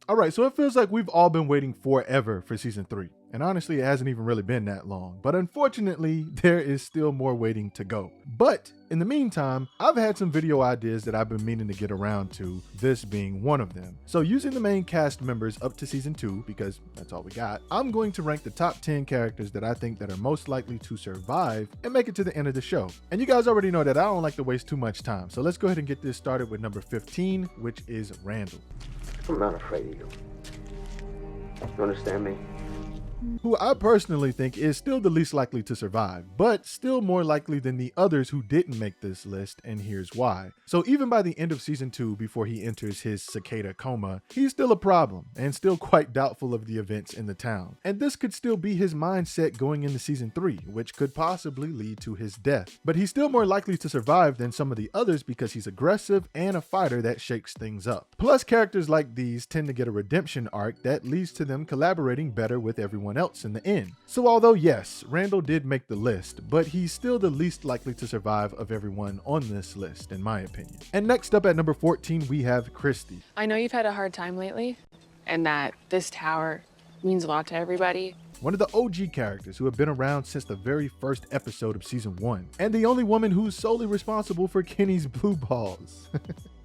Alright, so it feels like we've all been waiting forever for season 3. And honestly, it hasn't even really been that long. But unfortunately, there is still more waiting to go. But in the meantime, I've had some video ideas that I've been meaning to get around to, this being one of them. So using the main cast members up to season 2, because that's all we got, I'm going to rank the top 10 characters that I think that are most likely to survive and make it to the end of the show. And you guys already know that I don't like to waste too much time. So let's go ahead and get this started with number 15, which is Randall. I'm not afraid of you. You understand me? Who I personally think is still the least likely to survive, but still more likely than the others who didn't make this list, and here's why. So even by the end of season 2, before he enters his cicada coma, he's still a problem, and still quite doubtful of the events in the town. And this could still be his mindset going into season 3, which could possibly lead to his death. But he's still more likely to survive than some of the others because he's aggressive and a fighter that shakes things up. Plus, characters like these tend to get a redemption arc that leads to them collaborating better with everyone else in the end. So although yes, Randall did make the list, but he's still the least likely to survive of everyone on this list, in my opinion. And next up at number 14, we have Christie. I know you've had a hard time lately, and that this tower means a lot to everybody. One of the OG characters who have been around since the very first episode of season 1, and the only woman who's solely responsible for Kenny's blue balls.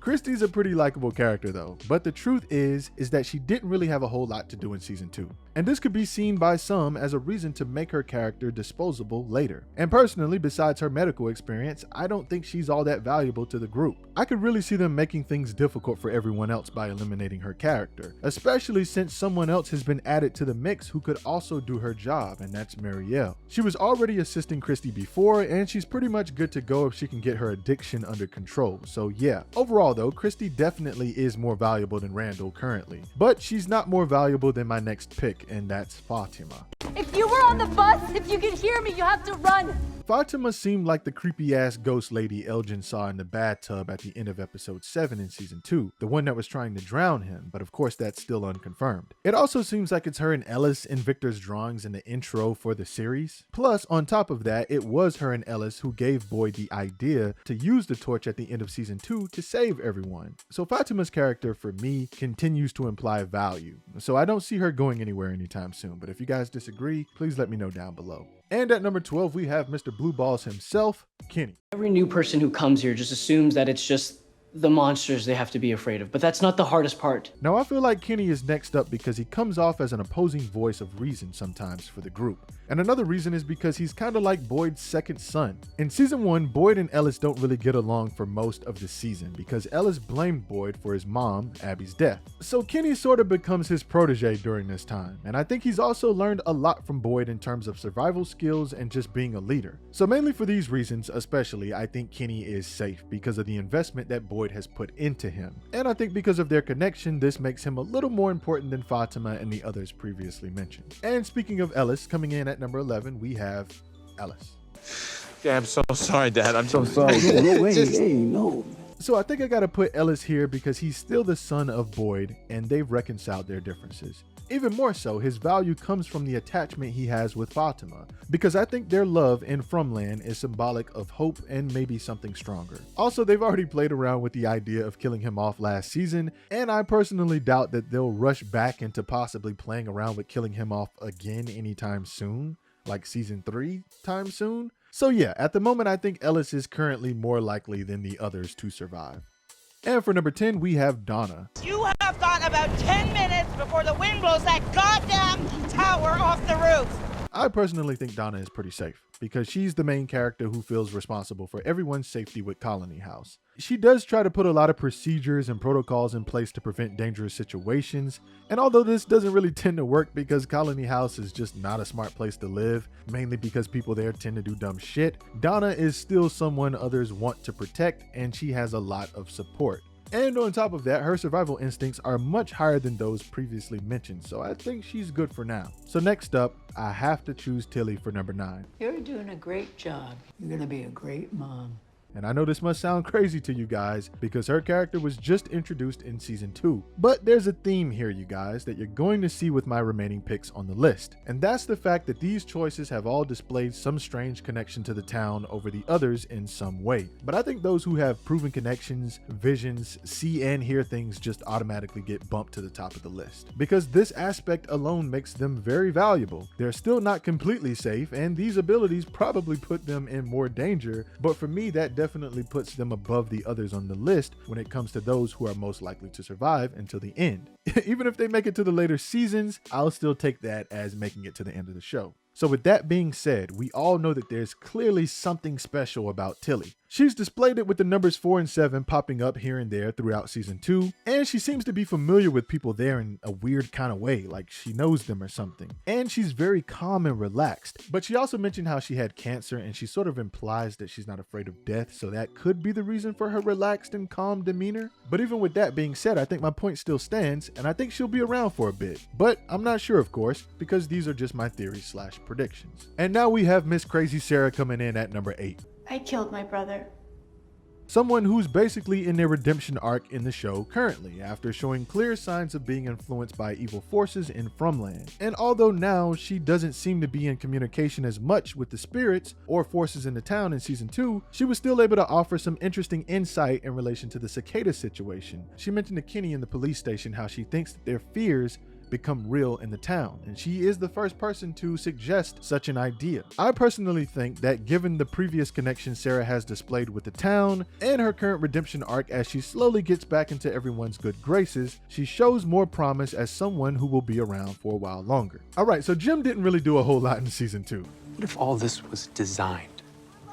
Christie's a pretty likable character though, but the truth is that she didn't really have a whole lot to do in season 2. And this could be seen by some as a reason to make her character disposable later. And personally, besides her medical experience, I don't think she's all that valuable to the group. I could really see them making things difficult for everyone else by eliminating her character, especially since someone else has been added to the mix who could also do her job, and that's Marielle. She was already assisting Christie before, and she's pretty much good to go if she can get her addiction under control. So yeah, overall though, Christie definitely is more valuable than Randall currently, but she's not more valuable than my next pick, and that's Fatima. If you were on the bus, if you can hear me, you have to run. Fatima seemed like the creepy ass ghost lady Elgen saw in the bathtub at the end of episode 7 in season 2, the one that was trying to drown him, but of course that's still unconfirmed. It also seems like it's her and Ellis in Victor's drawings in the intro for the series. Plus, on top of that, it was her and Ellis who gave Boyd the idea to use the torch at the end of season 2 to save everyone. So Fatima's character for me continues to imply value. So I don't see her going anywhere anytime soon, but if you guys disagree, please let me know down below. And at number 12, we have Mr. Blue Balls himself, Kenny. Every new person who comes here just assumes that it's just the monsters they have to be afraid of, but that's not the hardest part. Now I feel like Kenny is next up because he comes off as an opposing voice of reason sometimes for the group. And another reason is because he's kind of like Boyd's second son. In season 1, Boyd and Ellis don't really get along for most of the season because Ellis blamed Boyd for his mom, Abby's death. So Kenny sort of becomes his protege during this time, and I think he's also learned a lot from Boyd in terms of survival skills and just being a leader. So mainly for these reasons especially, I think Kenny is safe because of the investment that Boyd has put into him. And I think because of their connection, this makes him a little more important than Fatima and the others previously mentioned. And speaking of Ellis, coming in at number 11, we have Ellis. Yeah, I'm so sorry, Dad. I'm so sorry. No. So I think I gotta put Ellis here because he's still the son of Boyd and they've reconciled their differences. Even more so, his value comes from the attachment he has with Fatima, because I think their love in Fromland is symbolic of hope and maybe something stronger. Also, they've already played around with the idea of killing him off last season, and I personally doubt that they'll rush back into possibly playing around with killing him off again anytime soon, like season 3 time soon. So yeah, at the moment I think Ellis is currently more likely than the others to survive. And for number 10, we have Donna. You have got about 10 minutes before the wind blows that goddamn tower off the roof. I personally think Donna is pretty safe because she's the main character who feels responsible for everyone's safety with Colony House. She does try to put a lot of procedures and protocols in place to prevent dangerous situations, and although this doesn't really tend to work because Colony House is just not a smart place to live, mainly because people there tend to do dumb shit, Donna is still someone others want to protect and she has a lot of support. And on top of that, her survival instincts are much higher than those previously mentioned, so I think she's good for now. So next up, I have to choose Tilly for number 9. You're doing a great job. You're gonna be a great mom. And I know this must sound crazy to you guys because her character was just introduced in season 2. But there's a theme here, you guys, that you're going to see with my remaining picks on the list. And that's the fact that these choices have all displayed some strange connection to the town over the others in some way. But I think those who have proven connections, visions, see and hear things just automatically get bumped to the top of the list. Because this aspect alone makes them very valuable. They're still not completely safe, and these abilities probably put them in more danger, but for me that definitely puts them above the others on the list when it comes to those who are most likely to survive until the end. Even if they make it to the later seasons, I'll still take that as making it to the end of the show. So with that being said, we all know that there's clearly something special about Tilly. She's displayed it with the numbers 4 and 7 popping up here and there throughout season 2, and she seems to be familiar with people there in a weird kind of way, like she knows them or something. And she's very calm and relaxed, but she also mentioned how she had cancer, and she sort of implies that she's not afraid of death, so that could be the reason for her relaxed and calm demeanor. But even with that being said, I think my point still stands, and I think she'll be around for a bit. But I'm not sure, of course, because these are just my theories / predictions. And now we have Miss Crazy Sarah coming in at number 8. I killed my brother. Someone who's basically in their redemption arc in the show currently, after showing clear signs of being influenced by evil forces in Fromland. And although now she doesn't seem to be in communication as much with the spirits or forces in the town in season 2, she was still able to offer some interesting insight in relation to the cicada situation. She mentioned to Kenny in the police station how she thinks that their fears become real in the town, and she is the first person to suggest such an idea. I personally think that given the previous connection Sarah has displayed with the town and her current redemption arc as she slowly gets back into everyone's good graces, she shows more promise as someone who will be around for a while longer. Alright, so Jim didn't really do a whole lot in season 2. What if all this was designed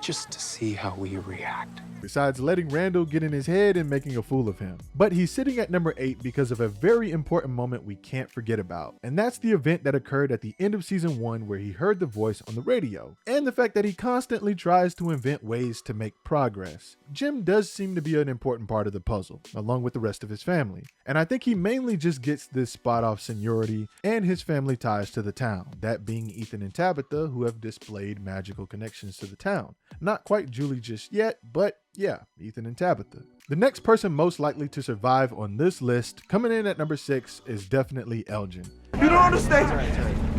just to see how we react? Besides letting Randall get in his head and making a fool of him. But he's sitting at number 8 because of a very important moment we can't forget about. And that's the event that occurred at the end of season 1 where he heard the voice on the radio. And the fact that he constantly tries to invent ways to make progress. Jim does seem to be an important part of the puzzle, along with the rest of his family. And I think he mainly just gets this spot off seniority and his family ties to the town. That being Ethan and Tabitha, who have displayed magical connections to the town. Not quite Julie just yet, but yeah, Ethan and Tabitha. The next person most likely to survive on this list, coming in at number 6, is definitely Elgen. You don't understand.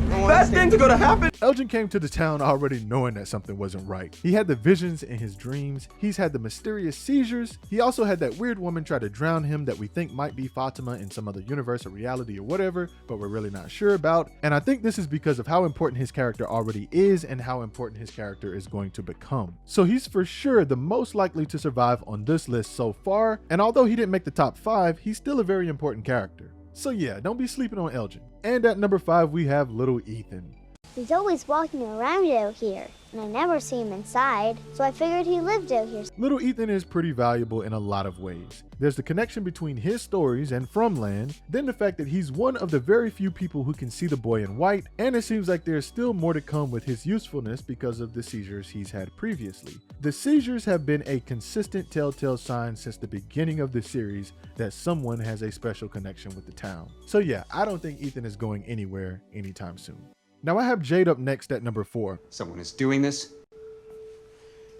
Bad things are gonna happen. Elgen came to the town already knowing that something wasn't right. He had the visions in his dreams. He's had the mysterious seizures. He also had that weird woman try to drown him that we think might be Fatima in some other universe or reality or whatever, but we're really not sure about. And I think this is because of how important his character already is and how important his character is going to become. So he's for sure the most likely to survive on this list so far. And although he didn't make the top 5, he's still a very important character. So yeah, don't be sleeping on Elgen. And at number 5, we have little Ethan. He's always walking around out here, and I never see him inside, so I figured he lived out here. Little Ethan is pretty valuable in a lot of ways. There's the connection between his stories and Fromland, then the fact that he's one of the very few people who can see the boy in white, and it seems like there's still more to come with his usefulness because of the seizures he's had previously. The seizures have been a consistent telltale sign since the beginning of the series that someone has a special connection with the town. So yeah, I don't think Ethan is going anywhere anytime soon. Now I have Jade up next at number 4. Someone is doing this,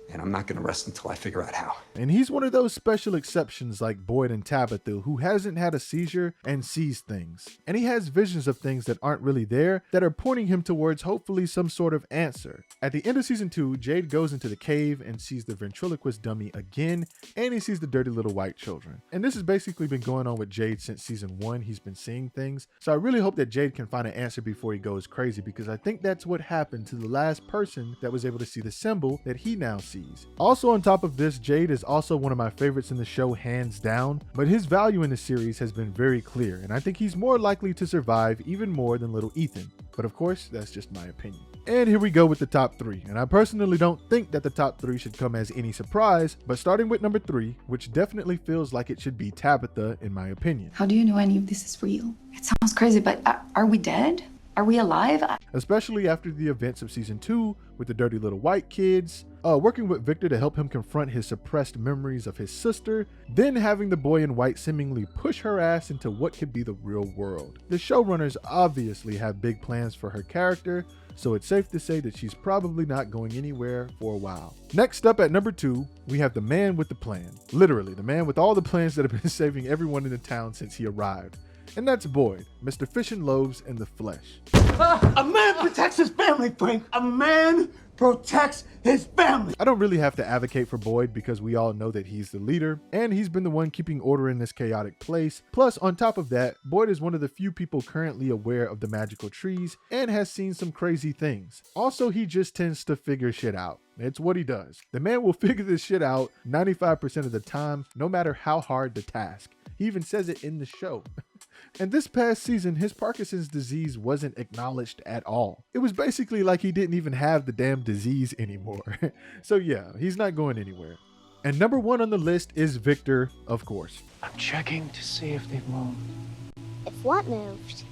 and I'm not gonna rest until I figure out how. And he's one of those special exceptions like Boyd and Tabitha who hasn't had a seizure and sees things. And he has visions of things that aren't really there that are pointing him towards hopefully some sort of answer. At the end of season 2, Jade goes into the cave and sees the ventriloquist dummy again, and he sees the dirty little white children. And this has basically been going on with Jade since season 1. He's been seeing things. So I really hope that Jade can find an answer before he goes crazy, because I think that's what happened to the last person that was able to see the symbol that he now sees. Also on top of this, Jade is also one of my favorites in the show hands down, but his value in the series has been very clear, and I think he's more likely to survive even more than little Ethan. But of course, that's just my opinion. And here we go with the top 3, and I personally don't think that the top 3 should come as any surprise, but starting with number 3, which definitely feels like it should be Tabitha in my opinion. How do you know any of this is real? It sounds crazy, but are we dead? Are we alive? Especially after the events of season 2 with the dirty little white kids, working with Victor to help him confront his suppressed memories of his sister, then having the boy in white seemingly push her ass into what could be the real world. The showrunners obviously have big plans for her character, so it's safe to say that she's probably not going anywhere for a while. Next up at number 2, we have the man with the plan. Literally, the man with all the plans that have been saving everyone in the town since he arrived. And that's Boyd, Mr. Fish and Loaves in the flesh. A man protects his family, Frank. A man protects his family. I don't really have to advocate for Boyd because we all know that he's the leader and he's been the one keeping order in this chaotic place. Plus, on top of that, Boyd is one of the few people currently aware of the magical trees and has seen some crazy things. Also, he just tends to figure shit out. It's what he does. The man will figure this shit out 95% of the time, no matter how hard the task. He even says it in the show. And this past season, his Parkinson's disease wasn't acknowledged at all. It was basically like he didn't even have the damn disease anymore. So yeah, he's not going anywhere. And number 1 on the list is Victor, of course. I'm checking to see if they've moved. If what moved?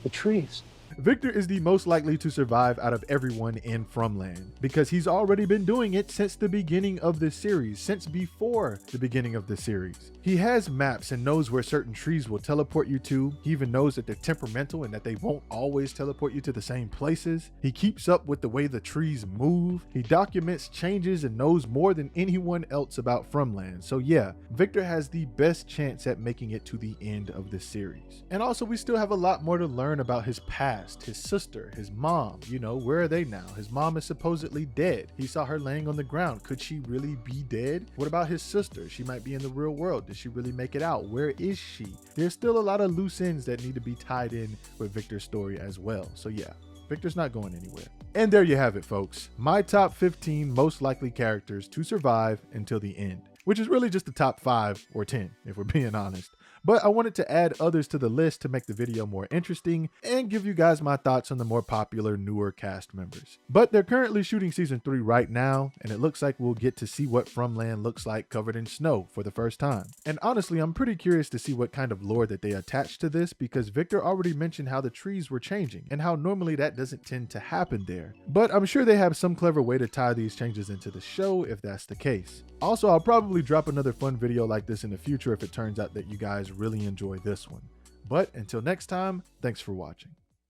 The trees. Victor is the most likely to survive out of everyone in Fromland because he's already been doing it since the beginning of the series, since before the beginning of the series. He has maps and knows where certain trees will teleport you to. He even knows that they're temperamental and that they won't always teleport you to the same places. He keeps up with the way the trees move. He documents changes and knows more than anyone else about Fromland. So yeah, Victor has the best chance at making it to the end of the series. And also, we still have a lot more to learn about his past, his sister, his mom. You know, where are they now? His mom is supposedly dead. He saw her laying on the ground. Could she really be dead? What about his sister? She might be in the real world. Did she really make it out? Where is she? There's still a lot of loose ends that need to be tied in with Victor's story as well. So yeah, Victor's not going anywhere. And there you have it, folks. My top 15 most likely characters to survive until the end, which is really just the top 5 or 10, if we're being honest. But I wanted to add others to the list to make the video more interesting and give you guys my thoughts on the more popular newer cast members. But they're currently shooting season 3 right now, and it looks like we'll get to see what Fromland looks like covered in snow for the first time. And honestly, I'm pretty curious to see what kind of lore that they attach to this, because Victor already mentioned how the trees were changing and how normally that doesn't tend to happen there. But I'm sure they have some clever way to tie these changes into the show if that's the case. Also, I'll probably drop another fun video like this in the future if it turns out that you guys really enjoy this one. But until next time, thanks for watching.